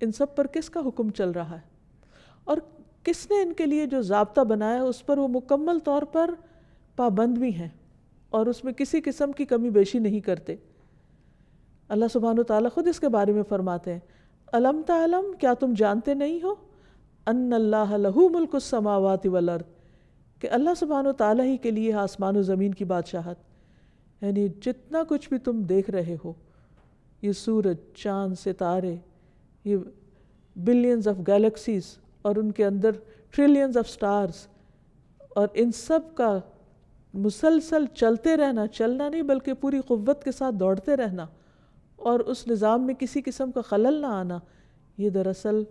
ان سب پر کس کا حکم چل رہا ہے؟ اور کس نے ان کے لیے جو ضابطہ بنایا اس پر وہ مکمل طور پر پابند بھی ہیں، اور اس میں کسی قسم کی کمی بیشی نہیں کرتے۔ اللہ سبحانہ وتعالیٰ خود اس کے بارے میں فرماتے ہیں، الم تعلم، کیا تم جانتے نہیں ہو، ان اللہ لہ ملک السماوات والارض، کہ اللہ سبحانہ وتعالیٰ ہی کے لیے آسمان و زمین کی بادشاہت۔ یعنی جتنا کچھ بھی تم دیکھ رہے ہو، یہ سورج، چاند، ستارے، یہ بلینز آف گیلیکسیز اور ان کے اندر ٹریلینز آف سٹارز، اور ان سب کا مسلسل چلتے رہنا، چلنا نہیں بلکہ پوری قوت کے ساتھ دوڑتے رہنا، اور اس نظام میں کسی قسم کا خلل نہ آنا، یہ دراصل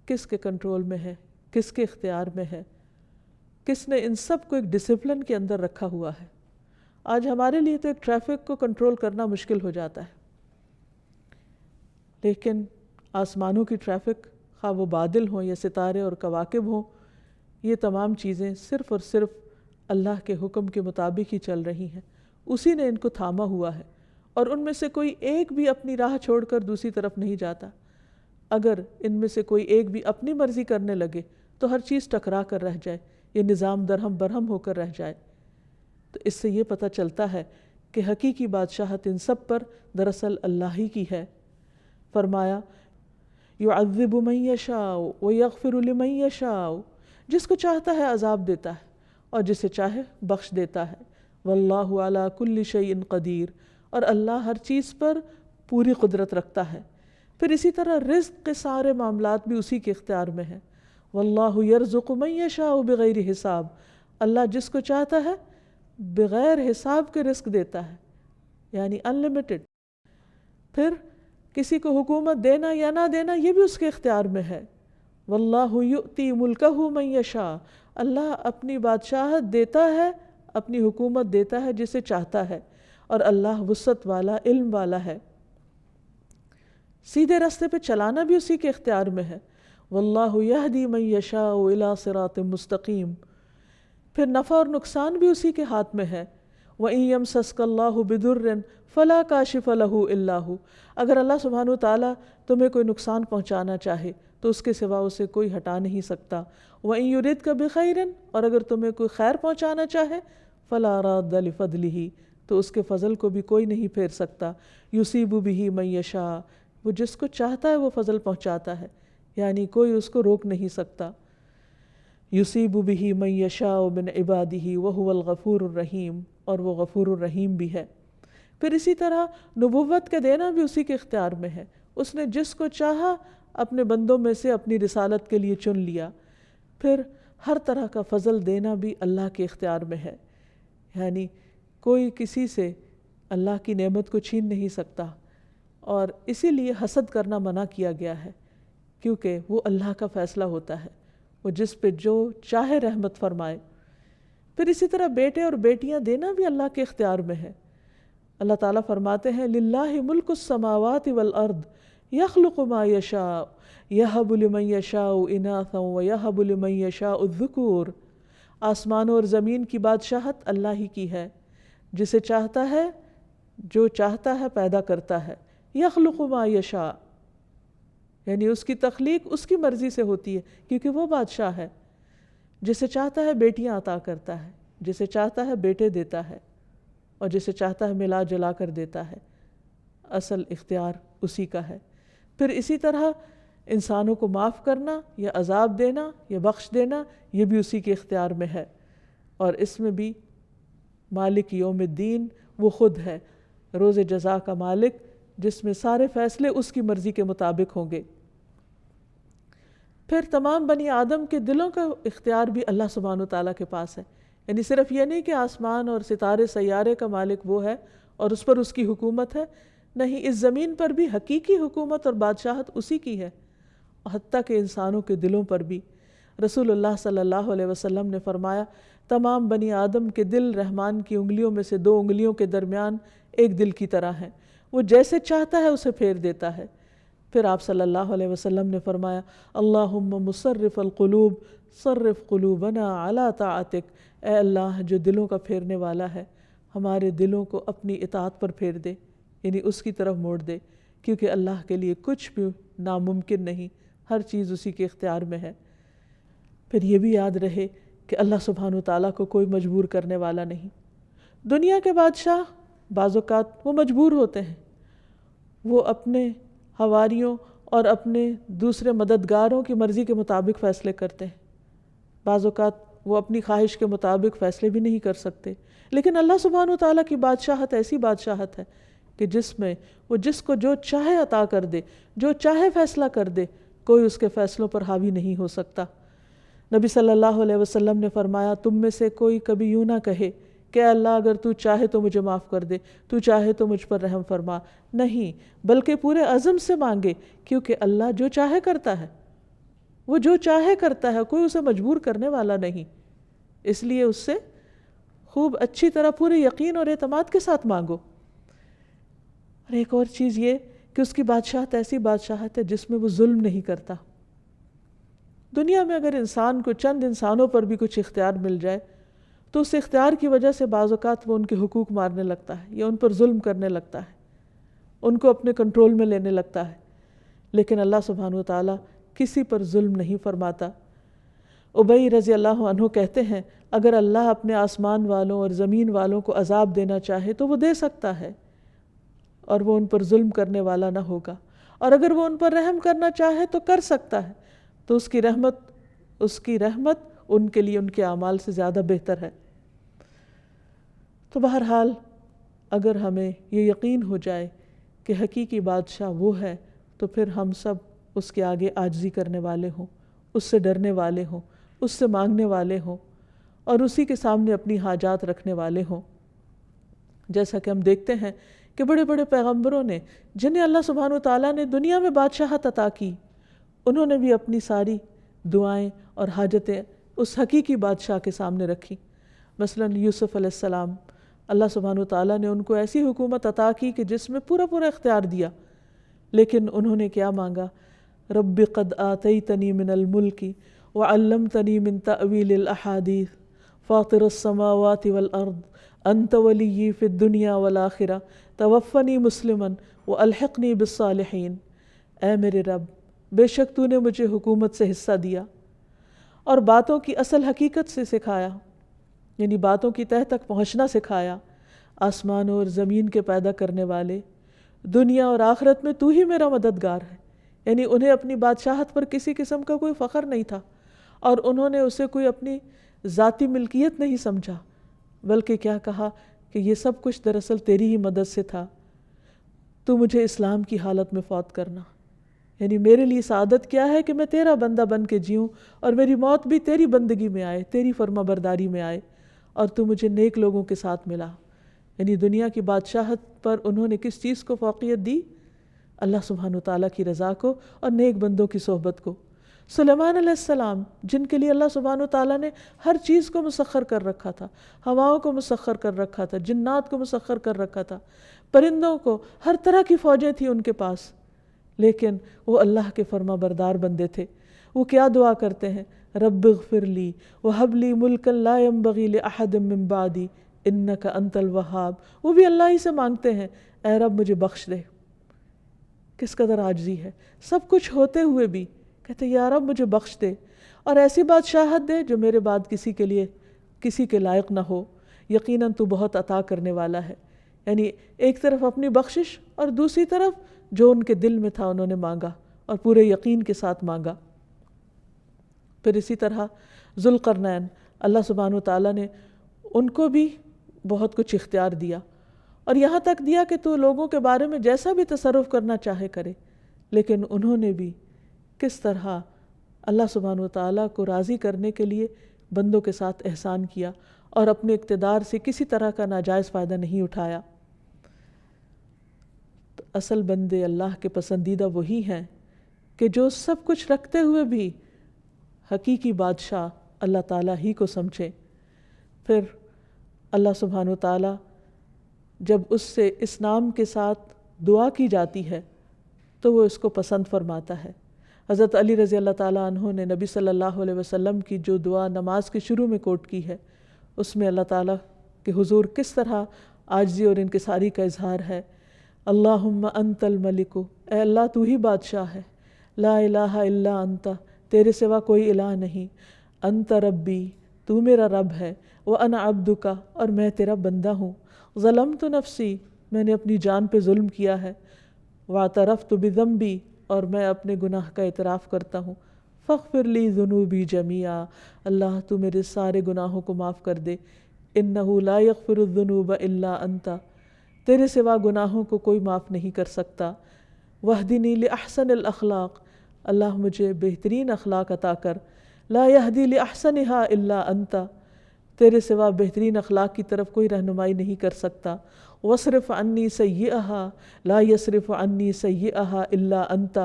کس کے کنٹرول میں ہے، کس کے اختیار میں ہے، کس نے ان سب کو ایک ڈسپلن کے اندر رکھا ہوا ہے۔ آج ہمارے لیے تو ایک ٹریفک کو کنٹرول کرنا مشکل ہو جاتا ہے، لیکن آسمانوں کی ٹریفک، خواہ وہ بادل ہوں یا ستارے اور کواکب ہوں، یہ تمام چیزیں صرف اور صرف اللہ کے حکم کے مطابق ہی چل رہی ہیں، اسی نے ان کو تھاما ہوا ہے، اور ان میں سے کوئی ایک بھی اپنی راہ چھوڑ کر دوسری طرف نہیں جاتا۔ اگر ان میں سے کوئی ایک بھی اپنی مرضی کرنے لگے تو ہر چیز ٹکرا کر رہ جائے، یہ نظام درہم برہم ہو کر رہ جائے۔ تو اس سے یہ پتہ چلتا ہے کہ حقیقی بادشاہت ان سب پر دراصل اللہ ہی کی ہے۔ فرمایا یعذب من یشاء ویغفر لمن یشاء، جس کو چاہتا ہے عذاب دیتا ہے اور جسے چاہے بخش دیتا ہے۔ واللہ علی کل شیء قدیر، اور اللہ ہر چیز پر پوری قدرت رکھتا ہے۔ پھر اسی طرح رزق کے سارے معاملات بھی اسی کے اختیار میں ہیں۔ واللہ یرزق من یشاء بغیر حساب، اللہ جس کو چاہتا ہے بغیر حساب کے رزق دیتا ہے، یعنی انلمیٹڈ۔ پھر کسی کو حکومت دینا یا نہ دینا یہ بھی اس کے اختیار میں ہے۔ واللہ یؤتی ملکہ من یشاء، اللہ اپنی بادشاہت دیتا ہے، اپنی حکومت دیتا ہے جسے چاہتا ہے، اور اللہ وسعت والا، علم والا ہے۔ سیدھے راستے پہ چلانا بھی اسی کے اختیار میں ہے۔ واللہ یہدی من یشاء الی صراط مستقیم۔ پھر نفع اور نقصان بھی اسی کے ہاتھ میں ہے۔ وَإِن يَمْسَسْكَ اللَّهُ بِضُرٍّ فَلَا كَاشِفَ لَهُ إِلَّا هُوَ، اگر اللہ سبحانہ وتعالیٰ تمہیں کوئی نقصان پہنچانا چاہے تو اس کے سوا اسے کوئی ہٹا نہیں سکتا۔ وَإِن يُرِدْكَ بِخَيْرٍ، اور اگر تمہیں کوئی خیر پہنچانا چاہے فَلَا رَادَّ لِفَضْلِهِ، تو اس کے فضل کو بھی کوئی نہیں پھیر سکتا۔ يُصِيبُ بِهِ مَن يَشَاءُ، وہ جس کو چاہتا ہے وہ فضل پہنچاتا ہے، یعنی کوئی اس کو روک نہیں سکتا۔ یصیب بہ من یشاء من عبادہ وہو الغفور الرحیم، اور وہ غفور الرحیم بھی ہے۔ پھر اسی طرح نبوت کا دینا بھی اسی کے اختیار میں ہے، اس نے جس کو چاہا اپنے بندوں میں سے اپنی رسالت کے لیے چن لیا۔ پھر ہر طرح کا فضل دینا بھی اللہ کے اختیار میں ہے، یعنی کوئی کسی سے اللہ کی نعمت کو چھین نہیں سکتا، اور اسی لیے حسد کرنا منع کیا گیا ہے، کیونکہ وہ اللہ کا فیصلہ ہوتا ہے، وہ جس پہ جو چاہے رحمت فرمائے۔ پھر اسی طرح بیٹے اور بیٹیاں دینا بھی اللہ کے اختیار میں ہے۔ اللہ تعالیٰ فرماتے ہیں للہ ملک السماوات والارض یخلق ما یشاء یہب لمن یشاء اناثا ویہب لمن یشاء الذکور، آسمانوں اور زمین کی بادشاہت اللہ ہی کی ہے، جسے چاہتا ہے جو چاہتا ہے پیدا کرتا ہے۔ یخلق ما یشاء، یعنی اس کی تخلیق اس کی مرضی سے ہوتی ہے، کیونکہ وہ بادشاہ ہے۔ جسے چاہتا ہے بیٹیاں عطا کرتا ہے، جسے چاہتا ہے بیٹے دیتا ہے، اور جسے چاہتا ہے ملا جلا کر دیتا ہے۔ اصل اختیار اسی کا ہے۔ پھر اسی طرح انسانوں کو معاف کرنا یا عذاب دینا یا بخش دینا یہ بھی اسی کے اختیار میں ہے، اور اس میں بھی مالک یوم الدین وہ خود ہے، روز جزا کا مالک، جس میں سارے فیصلے اس کی مرضی کے مطابق ہوں گے۔ پھر تمام بنی آدم کے دلوں کا اختیار بھی اللہ سبحانہ وتعالیٰ کے پاس ہے، یعنی صرف یہ نہیں کہ آسمان اور ستارے سیارے کا مالک وہ ہے اور اس پر اس کی حکومت ہے، نہیں، اس زمین پر بھی حقیقی حکومت اور بادشاہت اسی کی ہے، حتیٰ کہ انسانوں کے دلوں پر بھی۔ رسول اللہ صلی اللہ علیہ وسلم نے فرمایا تمام بنی آدم کے دل رحمان کی انگلیوں میں سے 2 انگلیوں کے درمیان ایک دل کی طرح ہیں، وہ جیسے چاہتا ہے اسے پھیر دیتا ہے۔ پھر آپ صلی اللہ علیہ وسلم نے فرمایا اللہم مصرف القلوب صرف قلوبنا علی طاعتک، اے اللہ جو دلوں کا پھیرنے والا ہے، ہمارے دلوں کو اپنی اطاعت پر پھیر دے، یعنی اس کی طرف موڑ دے، کیونکہ اللہ کے لیے کچھ بھی ناممکن نہیں، ہر چیز اسی کے اختیار میں ہے۔ پھر یہ بھی یاد رہے کہ اللہ سبحانہ وتعالیٰ کو کوئی مجبور کرنے والا نہیں۔ دنیا کے بادشاہ بعض اوقات وہ مجبور ہوتے ہیں، وہ اپنے حواریوں اور اپنے دوسرے مددگاروں کی مرضی کے مطابق فیصلے کرتے ہیں، بعض اوقات وہ اپنی خواہش کے مطابق فیصلے بھی نہیں کر سکتے، لیکن اللہ سبحانہ وتعالیٰ کی بادشاہت ایسی بادشاہت ہے کہ جس میں وہ جس کو جو چاہے عطا کر دے، جو چاہے فیصلہ کر دے، کوئی اس کے فیصلوں پر حاوی نہیں ہو سکتا۔ نبی صلی اللہ علیہ وسلم نے فرمایا تم میں سے کوئی کبھی یوں نہ کہے کہ اللہ اگر تو چاہے تو مجھے معاف کر دے، تو چاہے تو مجھ پر رحم فرما، نہیں، بلکہ پورے عزم سے مانگے، کیونکہ اللہ جو چاہے کرتا ہے، وہ جو چاہے کرتا ہے، کوئی اسے مجبور کرنے والا نہیں، اس لیے اس سے خوب اچھی طرح پورے یقین اور اعتماد کے ساتھ مانگو۔ اور ایک اور چیز یہ کہ اس کی بادشاہت ایسی بادشاہت ہے جس میں وہ ظلم نہیں کرتا، دنیا میں اگر انسان کو چند انسانوں پر بھی کچھ اختیار مل جائے تو اس اختیار کی وجہ سے بعض اوقات وہ ان کے حقوق مارنے لگتا ہے یا ان پر ظلم کرنے لگتا ہے، ان کو اپنے کنٹرول میں لینے لگتا ہے. لیکن اللہ سبحانہ وتعالیٰ کسی پر ظلم نہیں فرماتا. ابی رضی اللہ عنہ کہتے ہیں اگر اللہ اپنے آسمان والوں اور زمین والوں کو عذاب دینا چاہے تو وہ دے سکتا ہے اور وہ ان پر ظلم کرنے والا نہ ہوگا، اور اگر وہ ان پر رحم کرنا چاہے تو کر سکتا ہے، تو اس کی رحمت ان کے لیے ان کے اعمال سے زیادہ بہتر ہے. تو بہرحال اگر ہمیں یہ یقین ہو جائے کہ حقیقی بادشاہ وہ ہے تو پھر ہم سب اس کے آگے عاجزی کرنے والے ہوں، اس سے ڈرنے والے ہوں، اس سے مانگنے والے ہوں اور اسی کے سامنے اپنی حاجات رکھنے والے ہوں. جیسا کہ ہم دیکھتے ہیں کہ بڑے بڑے پیغمبروں نے جنہیں اللہ سبحانہ وتعالیٰ نے دنیا میں بادشاہت عطا کی، انہوں نے بھی اپنی ساری دعائیں اور حاجتیں اس حقیقی بادشاہ کے سامنے رکھی. مثلا یوسف علیہ السلام، اللہ سبحانہ وتعالیٰ نے ان کو ایسی حکومت عطا کی کہ جس میں پورا اختیار دیا، لیکن انہوں نے کیا مانگا؟ رب قد آتیتنی من الملک وعلمتنی من تأویل الاحادیث فاطر السماوات والارض انت ولی فی الدنیا والآخرہ توفنی مسلما والحقنی بالصالحین. اے میرے رب، بے شک تو نے مجھے حکومت سے حصہ دیا اور باتوں کی اصل حقیقت سے سکھایا، یعنی باتوں کی تہ تک پہنچنا سکھایا. آسمان اور زمین کے پیدا کرنے والے، دنیا اور آخرت میں تو ہی میرا مددگار ہے. یعنی انہیں اپنی بادشاہت پر کسی قسم کا کوئی فخر نہیں تھا اور انہوں نے اسے کوئی اپنی ذاتی ملکیت نہیں سمجھا، بلکہ کیا کہا کہ یہ سب کچھ دراصل تیری ہی مدد سے تھا. تو مجھے اسلام کی حالت میں فوت کرنا، یعنی میرے لیے سعادت کیا ہے کہ میں تیرا بندہ بن کے جیوں اور میری موت بھی تیری بندگی میں آئے، تیری فرما برداری میں آئے، اور تو مجھے نیک لوگوں کے ساتھ ملا. یعنی دنیا کی بادشاہت پر انہوں نے کس چیز کو فوقیت دی؟ اللہ سبحانہ وتعالیٰ کی رضا کو اور نیک بندوں کی صحبت کو. سلیمان علیہ السلام، جن کے لیے اللہ سبحانہ وتعالیٰ نے ہر چیز کو مسخر کر رکھا تھا، ہواؤں کو مسخر کر رکھا تھا، جنات کو مسخر کر رکھا تھا، پرندوں کو، ہر طرح کی فوجیں تھیں ان کے پاس، لیکن وہ اللہ کے فرما بردار بندے تھے. وہ کیا دعا کرتے ہیں؟ رب اغفر لی وہب لی ملکا لا ينبغی لأحد من بعدی انک انت الوہاب. وہ بھی اللہ ہی سے مانگتے ہیں، اے رب مجھے بخش دے. کس قدر عاجزی ہے، سب کچھ ہوتے ہوئے بھی کہتے یا رب مجھے بخش دے، اور ایسی بادشاہت دے جو میرے بعد کسی کے لائق نہ ہو. یقیناً تو بہت عطا کرنے والا ہے. یعنی ایک طرف اپنی بخشش اور دوسری طرف جو ان کے دل میں تھا انہوں نے مانگا اور پورے یقین کے ساتھ مانگا. پھر اسی طرح ذوالقرنین، اللہ سبحانہ وتعالیٰ نے ان کو بھی بہت کچھ اختیار دیا اور یہاں تک دیا کہ تو لوگوں کے بارے میں جیسا بھی تصرف کرنا چاہے کرے، لیکن انہوں نے بھی کس طرح اللہ سبحانہ وتعالیٰ کو راضی کرنے کے لیے بندوں کے ساتھ احسان کیا اور اپنے اقتدار سے کسی طرح کا ناجائز فائدہ نہیں اٹھایا. تو اصل بندے اللہ کے پسندیدہ وہی ہیں کہ جو سب کچھ رکھتے ہوئے بھی حقیقی بادشاہ اللہ تعالیٰ ہی کو سمجھیں. پھر اللہ سبحانہ وتعالیٰ جب اس سے اس نام کے ساتھ دعا کی جاتی ہے تو وہ اس کو پسند فرماتا ہے. حضرت علی رضی اللہ تعالیٰ عنہ نے نبی صلی اللہ علیہ وسلم کی جو دعا نماز کے شروع میں کوٹ کی ہے، اس میں اللہ تعالیٰ کے حضور کس طرح عاجزی اور انکساری کا اظہار ہے. اللہم انت الملک، اے اللہ تو ہی بادشاہ ہے. لا الہ الا انت، تیرے سوا کوئی الہ نہیں. انت ربی، تو میرا رب ہے. وانا عبدک، اور میں تیرا بندہ ہوں. ظلمت نفسی، میں نے اپنی جان پہ ظلم کیا ہے. واعترفت بذنبی، اور میں اپنے گناہ کا اعتراف کرتا ہوں. فاغفر لی ذنوبی جمیعا، اللہ تو میرے سارے گناہوں کو معاف کر دے. انہ لا یغفر الذنوب الا انت، تیرے سوا گناہوں کو کوئی معاف نہیں کر سکتا. واہدنی لاحسن الاخلاق، اللہ مجھے بہترین اخلاق عطا کر. لا یہدی لاحسنھا الا انت، تیرے سوا بہترین اخلاق کی طرف کوئی رہنمائی نہیں کر سکتا. وصرف عنی سیئہا لا یصرف عنی سیئہا الا انت،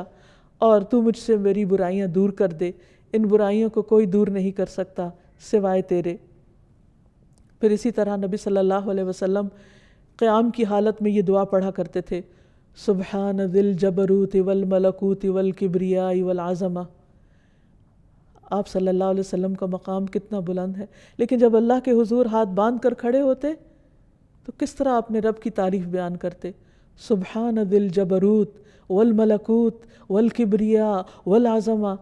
اور تو مجھ سے میری برائیاں دور کر دے، ان برائیوں کو کوئی دور نہیں کر سکتا سوائے تیرے. پھر اسی طرح نبی صلی اللہ علیہ وسلم قیام کی حالت میں یہ دعا پڑھا کرتے تھے، سبحان ذی الجبروت والملکوت والکبریاء والعظمہ. آپ صلی اللہ علیہ وسلم کا مقام کتنا بلند ہے، لیکن جب اللہ کے حضور ہاتھ باندھ کر کھڑے ہوتے تو کس طرح اپنے رب کی تعریف بیان کرتے، سبحان ذی الجبروت والملکوت والکبریاء والعظمہ،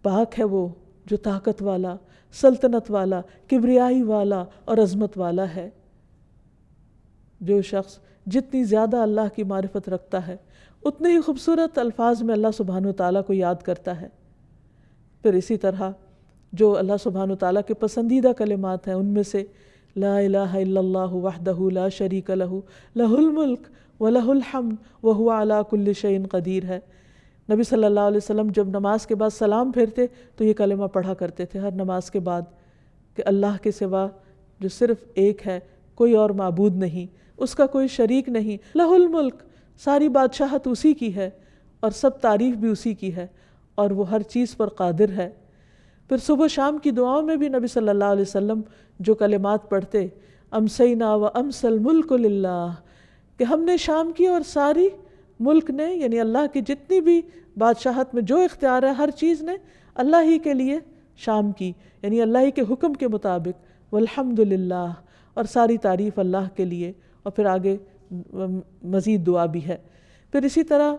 پاک ہے وہ جو طاقت والا، سلطنت والا، کبریائی والا اور عظمت والا ہے۔ جو شخص جتنی زیادہ اللہ کی معرفت رکھتا ہے اتنے ہی خوبصورت الفاظ میں اللہ سبحانہ وتعالیٰ کو یاد کرتا ہے۔ پھر اسی طرح جو اللہ سبحانہ وتعالیٰ کے پسندیدہ کلمات ہیں ان میں سے لا الہ الا اللہ وحدہ لا شریک لہ لہ الملک ولہ الحمد وہو علی کل شیء قدیر ہے۔ نبی صلی اللہ علیہ وسلم جب نماز کے بعد سلام پھیرتے تو یہ کلمہ پڑھا کرتے تھے ہر نماز کے بعد کہ اللہ کے سوا جو صرف ایک ہے، کوئی اور معبود نہیں، اس کا کوئی شریک نہیں، لہ الملک، ساری بادشاہت اسی کی ہے اور سب تعریف بھی اسی کی ہے اور وہ ہر چیز پر قادر ہے۔ پھر صبح شام کی دعاؤں میں بھی نبی صلی اللہ علیہ وسلم جو کلمات پڑھتے، امسینا و امس الملک للہ، کہ ہم نے شام کی اور ساری ملک نے، یعنی اللہ کی جتنی بھی بادشاہت میں جو اختیار ہے ہر چیز نے اللہ ہی کے لیے شام کی، یعنی اللہ ہی کے حکم کے مطابق، والحمد للہ، اور ساری تعریف اللہ کے لیے۔ اور پھر آگے مزید دعا بھی ہے۔ پھر اسی طرح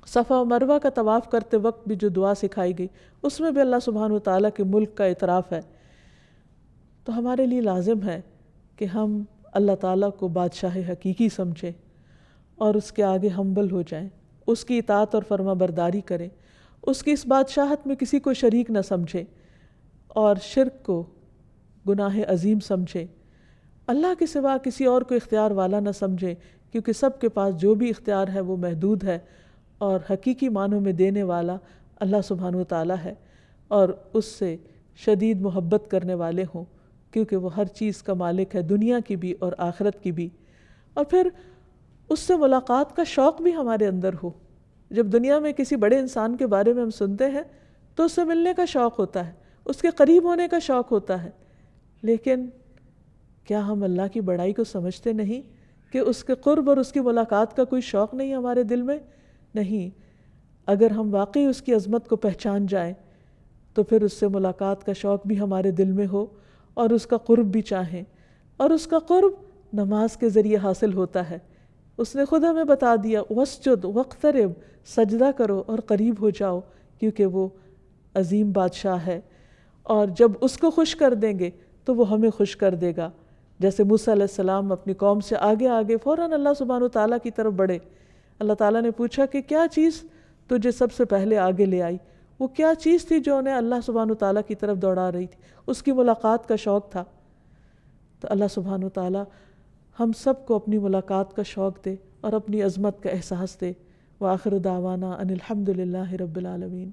صفا و مروہ کا طواف کرتے وقت بھی جو دعا سکھائی گئی اس میں بھی اللہ سبحانہ وتعالیٰ کے ملک کا اعتراف ہے۔ تو ہمارے لیے لازم ہے کہ ہم اللہ تعالیٰ کو بادشاہ حقیقی سمجھیں اور اس کے آگے ہمبل ہو جائیں، اس کی اطاعت اور فرما برداری کریں، اس کی اس بادشاہت میں کسی کو شریک نہ سمجھیں اور شرک کو گناہ عظیم سمجھیں، اللہ کے سوا کسی اور کو اختیار والا نہ سمجھیں، کیونکہ سب کے پاس جو بھی اختیار ہے وہ محدود ہے اور حقیقی معنوں میں دینے والا اللہ سبحانہ وتعالیٰ ہے، اور اس سے شدید محبت کرنے والے ہوں کیونکہ وہ ہر چیز کا مالک ہے، دنیا کی بھی اور آخرت کی بھی۔ اور پھر اس سے ملاقات کا شوق بھی ہمارے اندر ہو۔ جب دنیا میں کسی بڑے انسان کے بارے میں ہم سنتے ہیں تو اس سے ملنے کا شوق ہوتا ہے، اس کے قریب ہونے کا شوق ہوتا ہے، لیکن کیا ہم اللہ کی بڑائی کو سمجھتے نہیں کہ اس کے قرب اور اس کی ملاقات کا کوئی شوق نہیں ہمارے دل میں؟ نہیں۔ اگر ہم واقعی اس کی عظمت کو پہچان جائیں تو پھر اس سے ملاقات کا شوق بھی ہمارے دل میں ہو اور اس کا قرب بھی چاہیں، اور اس کا قرب نماز کے ذریعے حاصل ہوتا ہے۔ اس نے خود ہمیں بتا دیا وَاسْجُدْ وَاقْتَرِبْ، سجدہ کرو اور قریب ہو جاؤ، کیونکہ وہ عظیم بادشاہ ہے، اور جب اس کو خوش کر دیں گے تو وہ ہمیں خوش کر دے گا۔ جیسے موسیٰ علیہ السلام اپنی قوم سے آگے آگے فوراً اللہ سبحانہ وتعالیٰ کی طرف بڑھے۔ اللہ تعالیٰ نے پوچھا کہ کیا چیز تجھے سب سے پہلے آگے لے آئی؟ وہ کیا چیز تھی جو انہیں اللہ سبحانہ وتعالیٰ کی طرف دوڑا رہی تھی؟ اس کی ملاقات کا شوق تھا۔ تو اللہ سبحانہ وتعالیٰ ہم سب کو اپنی ملاقات کا شوق دے اور اپنی عظمت کا احساس دے۔ وآخر دعوانا ان الحمد للہ رب العالمین۔